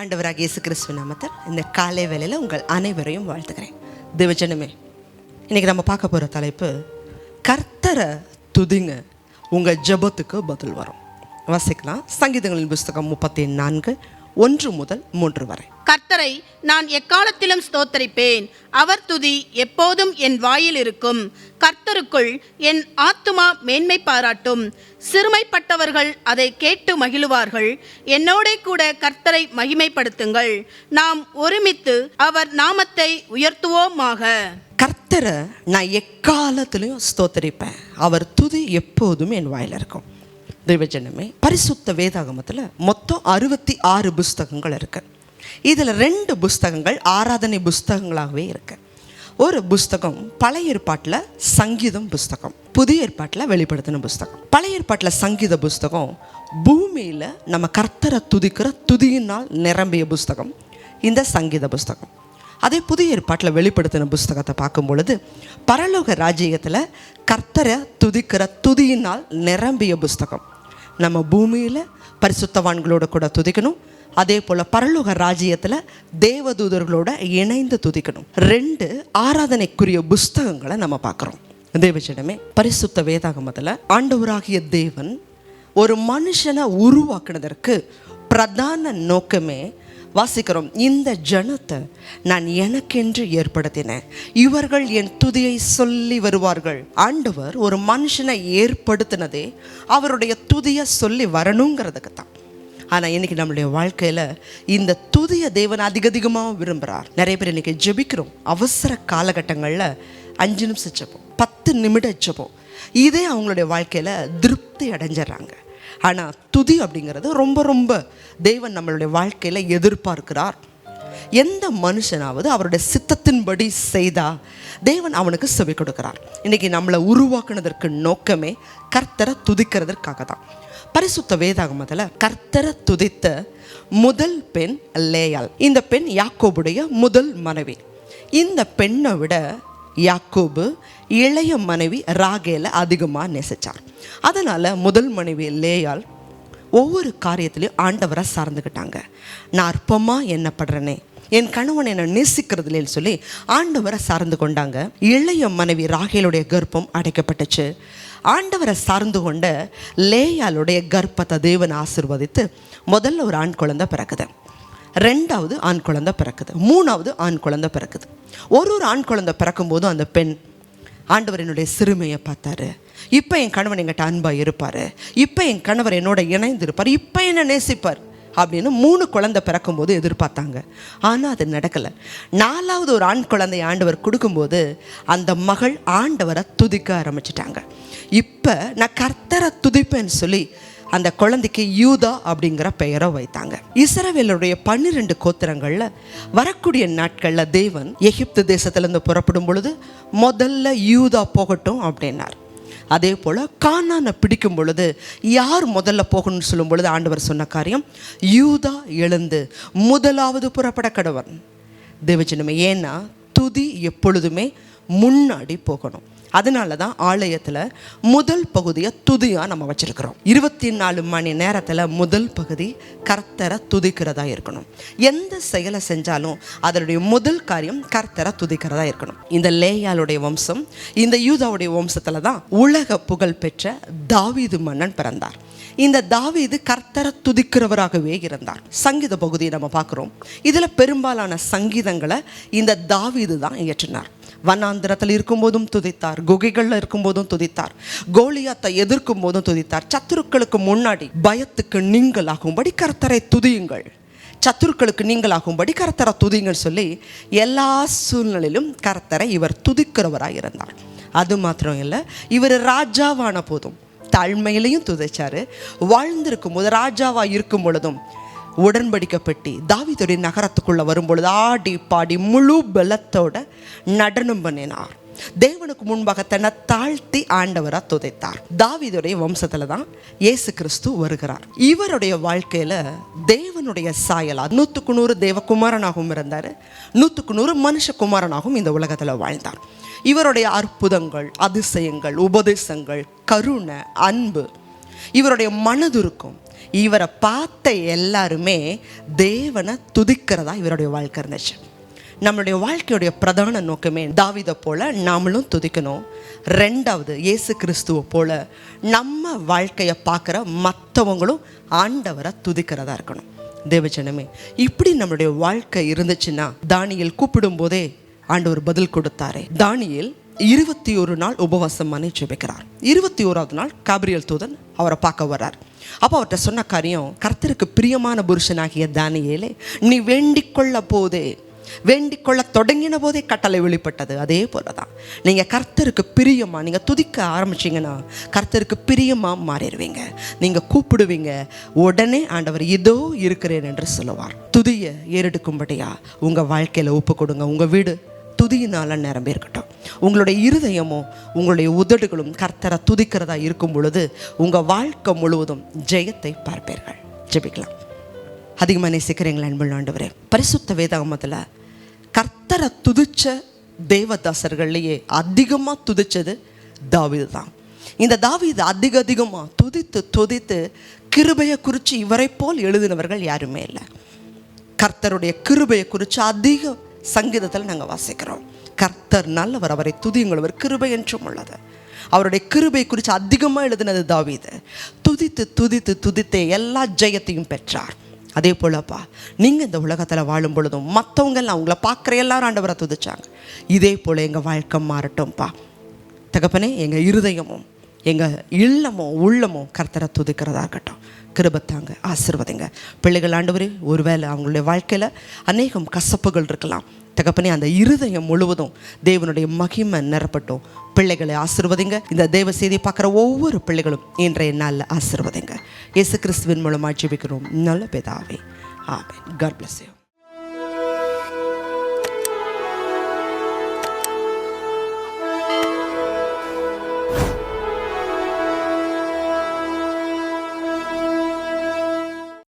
ஆண்டவராக இயேசு கிறிஸ்துவின் நாமத்தில் இந்த காலை வேளையில் உங்கள் அனைவரையும் வாழ்த்துக்கிறேன். தேவஜனமே, இன்றைக்கி நம்ம பார்க்க போகிற தலைப்பு, கர்த்தரை துதிங்க, உங்கள் ஜெபத்துக்கு பதில் வரும். வாசிக்கலாம். சங்கீதங்களின் புஸ்தகம் 34:1-3 வரை. கர்த்தரை நான் எக்காலத்திலும் ஸ்தோத்தரிப்பேன், அவர் துதி எப்போதும் என் வாயில் இருக்கும். கர்த்தருக்குள் என் ஆத்துமா மேன்மை பாராட்டும், சிறுமைப்பட்டவர்கள் அதை கேட்டு மகிழுவார்கள். என்னோட கூட கர்த்தரை மகிமைப்படுத்துங்கள், நாம் ஒருமித்து அவர் நாமத்தை உயர்த்துவோமாக. கர்த்தரை நான் எக்காலத்திலையும் ஸ்தோத்தரிப்பேன், அவர் துதி எப்போதும் என் வாயில் இருக்கும். தேவஜனமே, பரிசுத்த வேதாகமத்தில் மொத்தம் 66 புஸ்தகங்கள் இருக்கு. இதில் 2 புஸ்தகங்கள் ஆராதனை புஸ்தகங்களாகவே இருக்கு. ஒரு புஸ்தகம் பழைய ஏற்பாட்டில் சங்கீதம் புஸ்தகம், புதிய ஏற்பாட்டில் வெளிப்படுத்தின புஸ்தகம். பழைய ஏற்பாட்டில் சங்கீத புஸ்தகம் பூமியில் நம்ம கர்த்தரை துதிக்கிற துதியினால் நிரம்பிய புஸ்தகம் இந்த சங்கீத புஸ்தகம். அதே புதிய ஏற்பாட்டில் வெளிப்படுத்தின புஸ்தகத்தை பார்க்கும் பொழுது பரலோக ராஜ்யத்தில் கர்த்தரை துதிக்கிற துதியினால் நிரம்பிய புஸ்தகம். நம்ம பூமியில் பரிசுத்தவான்களோட கூட துதிக்கணும், அதே போல் பரலோக ராஜ்யத்தில் தேவதூதர்களோட இணைந்து துதிக்கணும். 2 ஆராதனைக்குரிய புஸ்தகங்களை நம்ம பார்க்குறோம். தேவஜனமே, பரிசுத்த வேதாகமத்தில் ஆண்டவராகிய தேவன் ஒரு மனுஷனை உருவாக்குனதற்கு பிரதான நோக்கமே வாசிக்கிறோம். இந்த ஜனத்தை நான் எனக்கென்று ஏற்படுத்தினேன், இவர்கள் என் துதியை சொல்லி வருவார்கள். ஆண்டவர் ஒரு மனுஷனை ஏற்படுத்தினதே அவருடைய துதியை சொல்லி வரணுங்கிறதுக்கு தான். ஆனால் இன்றைக்கி நம்மளுடைய வாழ்க்கையில் இந்த துதிய தேவன் அதிகமாக விரும்புகிறார். நிறைய பேர் இன்றைக்கி ஜெபிக்கிறோம், அவசர காலகட்டங்களில் 5 நிமிஷம் ஜெபம், 10 நிமிடம் ஜெபம், இதே அவங்களுடைய வாழ்க்கையில் திருப்தி அடைஞ்சிடறாங்க. ஆனால் துதி அப்படிங்கிறது ரொம்ப தேவன் நம்மளுடைய வாழ்க்கையில் எதிர்பார்க்கிறார். எந்த மனுஷனாவது அவருடைய சித்தத்தின்படி செய்தால் தேவன் அவனுக்கு செவி கொடுக்கிறார். இன்றைக்கி நம்மளை உருவாக்குனதற்கு நோக்கமே கர்த்தரை துதிக்கிறதற்காக தான். பரிசுத்த வேதாகமத்தில் கர்த்தரை துதித்த முதல் பெண் லேயாள். இந்த பெண் யாக்கோபுடைய முதல் மனைவி. இந்த பெண்ணை விட யாக்கோபு இளைய மனைவி ராகேலை அதிகமாக நேசித்தார். அதனால் முதல் மனைவி லேயாள் ஒவ்வொரு காரியத்திலையும் ஆண்டவரை சார்ந்துக்கிட்டாங்க. நான் அற்பமாக எண்ணப்படுறேனே, என் கணவன் என்னை நேசிக்கிறதுலேன்னு சொல்லி ஆண்டவரை சார்ந்து கொண்டாங்க. இளைய மனைவி ராகேலுடைய கர்ப்பம் அடைக்கப்பட்டுச்சு. ஆண்டவரை சார்ந்து கொண்ட லேயாளுடைய கர்ப்பத்தை தேவன் ஆசீர்வதித்து முதல்ல ஒரு ஆண் குழந்தை பிறக்குது, 2வது ஆண் குழந்தை பிறக்குது, 3வது ஆண் குழந்தை பிறக்குது. ஒரு ஆண் குழந்தை பிறக்கும் போதும் அந்த பெண் ஆண்டவர் என்னுடைய சிறுமையை பார்த்தாரு, இப்போ என் கணவன் என்கிட்ட அன்பாக இருப்பார், இப்போ என் கணவர் என்னோட இணைந்து இருப்பார், இப்போ என்னை நேசிப்பார் அப்படின்னு 3 குழந்தை பிறக்கும்போது எதிர்பார்த்தாங்க. ஆனால் அது நடக்கலை. 4வது ஒரு ஆண் குழந்தை ஆண்டவர் கொடுக்கும்போது அந்த மகள் ஆண்டவரை துதிக்க ஆரம்பிச்சிட்டாங்க. இப்போ நான் கர்த்தரை துதிப்பேன்னு சொல்லி அந்த குழந்தைக்கு யூதா அப்படிங்கிற பெயரை வைத்தாங்க. இஸ்ரவேலுடைய 12 கோத்திரங்களில் வரக்கூடிய நாட்களில் தேவன் எகிப்து தேசத்திலேருந்து புறப்படும் பொழுது முதல்ல யூதா போகட்டும் அப்படின்னார். அதே போல் கானானை பிடிக்கும் பொழுது யார் முதல்ல போகணும்னு சொல்லும் பொழுது ஆண்டவர் சொன்ன காரியம், யூதா எழுந்து முதலாவது புறப்பட கடவன். தேவஜனமே, ஏன்னா துதி எப்பொழுதுமே முன்னாடி போகணும். அதனால தான் ஆலயத்தில் முதல் பகுதியை துதியாக நம்ம வச்சுருக்கிறோம். 24 மணி நேரத்தில் முதல் பகுதி கர்த்தரை துதிக்கிறதா இருக்கணும். எந்த செயலை செஞ்சாலும் அதனுடைய முதல் காரியம் கர்த்தரை துதிக்கிறதா இருக்கணும். இந்த லேயாளுடைய வம்சம், இந்த யூதாவுடைய வம்சத்தில் தான் உலக புகழ் பெற்ற தாவீது மன்னன் பிறந்தார். இந்த தாவீது கர்த்தரை துதிக்கிறவராகவே இருந்தார். சங்கீத பகுதியை நம்ம பார்க்குறோம். இதில் பெரும்பாலான சங்கீதங்களை இந்த தாவீது தான் இயற்றினார். வனாந்திரத்தில் இருக்கும்போதும் துதித்தார், குகைகளில் இருக்கும்போதும் துதித்தார், கோலியாத்தை எதிர்க்கும் போதும் துதித்தார். சத்துருக்களுக்கு முன்னாடி பயத்துக்கு நீங்களாகும்படி கர்த்தரை துதியுங்கள், சத்துருக்களுக்கு நீங்களாகும்படி கர்த்தரை துதிங்கன்னு சொல்லி எல்லா சூழ்நிலையிலும் கர்த்தரை இவர் துதிக்கிறவராக இருந்தார். அது மாத்திரம் இல்லை, இவர் ராஜாவான போதும் தாழ்மையிலையும் துதிச்சார். வாழ்ந்திருக்கும் போது ராஜாவாக இருக்கும் பொழுதும் உடன்படிக்கை பெட்டி தாவீதுடைய நகரத்துக்குள்ளே வரும்பொழுது ஆடி பாடி முழு பலத்தோட நடனம் பண்ணினார். தேவனுக்கு முன்பாக தன்னை தாழ்த்தி ஆண்டவராக துதைத்தார். தாவீதுடைய வம்சத்தில் தான் இயேசு கிறிஸ்து வருகிறார். இவருடைய வாழ்க்கையில் தேவனுடைய சாயலா 100க்கு 100 தேவகுமாரனாகவும் இருந்தார், 100க்கு 100 மனுஷகுமாரனாகவும் இந்த உலகத்தில் வாழ்ந்தார். இவருடைய அற்புதங்கள், அதிசயங்கள், உபதேசங்கள், கருணை, அன்பு, இவருடைய மனதுருக்கம், இவரை பார்த்த எல்லாருமே தேவனை துதிக்கிறதா இவருடைய வாழ்க்கை இருந்துச்சு. நம்மளுடைய வாழ்க்கையுடைய பிரதான நோக்கமே தாவீதை போல நாமளும் துதிக்கணும். ரெண்டாவது, இயேசு கிறிஸ்துவை போல நம்ம வாழ்க்கையை பார்க்குற மற்றவங்களும் ஆண்டவரை துதிக்கிறதா இருக்கணும். தேவஜனமே, இப்படி நம்மளுடைய வாழ்க்கை இருந்துச்சுன்னா, தானியேல் கூப்பிடும் போதே ஆண்டவர் பதில் கொடுத்தாரே. தானியேல் 21 நாள் உபவாசம் பண்ணி ஜெபிக்கிறார். 21வது நாள் காபிரியேல் தூதன் அவரை பார்க்க வர்றார். அப்போ அவர்கிட்ட சொன்ன காரியம், கர்த்தருக்கு பிரியமான புருஷனாகிய தானியேலே, நீ வேண்டிக்கொள்ள தொடங்கின போதே கட்டளை வெளிப்பட்டது. அதே போல தான் நீங்கள் கர்த்தருக்கு பிரியமாக நீங்கள் துதிக்க ஆரம்பிச்சிங்கன்னா கர்த்தருக்கு பிரியமாக மாறிடுவீங்க. நீங்கள் கூப்பிடுவீங்க, உடனே ஆண்டவர் இதோ இருக்கிறேன் என்று சொல்லுவார். துதியை ஏறெடுக்கும்படியா உங்கள் வாழ்க்கையில் ஒப்பு கொடுங்க. உங்கள் வீடு துதியினால நிரம்பி இருக்கட்டும். உங்களுடைய இருதயமும் உங்களுடைய உதடுகளும் கர்த்தரை துதிக்கிறதா இருக்கும் பொழுது உங்கள் வாழ்க்கை முழுவதும் ஜெயத்தை பார்ப்பீர்கள். ஜெபிக்கலாம். அதிகமாக நேசிக்கிறீங்களா அன்புள்ள ஆண்டவரே? பரிசுத்த வேதாகமத்தில் கர்த்தரை துதிச்ச தேவதாசர்கள்லேயே அதிகமாக துதிச்சது தாவீது தான். இந்த தாவீது அதிகமாக துதித்து கிருபையை குறித்து இவரை போல் எழுதினவர்கள் யாருமே இல்லை. கர்த்தருடைய கிருபையை குறித்து அதிக சங்கீதத்தில் நாங்கள் வாசிக்கிறோம். கர்த்தர் நல்லவர், அவரை துதியுங்கள், கிருபை என்றும் உள்ளது. அவருடைய கிருபை குறித்து அதிகமாக எழுதினது தாவீது. துதித்து எல்லா ஜெயத்தையும் பெற்றார். அதே போலப்பா, நீங்கள் இந்த உலகத்தில் வாழும் பொழுதும் மற்றவங்கெல்லாம் அவங்கள பார்க்குற எல்லாரும் ஆண்டவரை துதிச்சாங்க. இதே போல் எங்கள் வாழ்க்கை மாறட்டும்ப்பா. தகப்பனே, எங்கள் இருதயமும் எங்கள் இல்லமும் உள்ளமும் கர்த்தரை துதிக்கிறதா இருக்கட்டும். கிருபத்தாங்க, ஆசீர்வதிங்க பிள்ளைகள். ஆண்டவரே, ஒருவேளை அவங்களுடைய வாழ்க்கையில் அநேகம் கசப்புகள் இருக்கலாம். தகப்பனே, அந்த இருதயம் முழுவதும் தேவனுடைய மகிமை நிரப்பட்டும். பிள்ளைகளை ஆசீர்வதிங்க. இந்த தேவ செய்தி பார்க்குற ஒவ்வொரு பிள்ளைகளும் இன்றைய நாளில் ஆசீர்வதிங்க. இயேசு கிறிஸ்துவின் மூலமாக ஜெபிக்கிறோம் நல்ல பிதாவே, ஆமென். God bless you.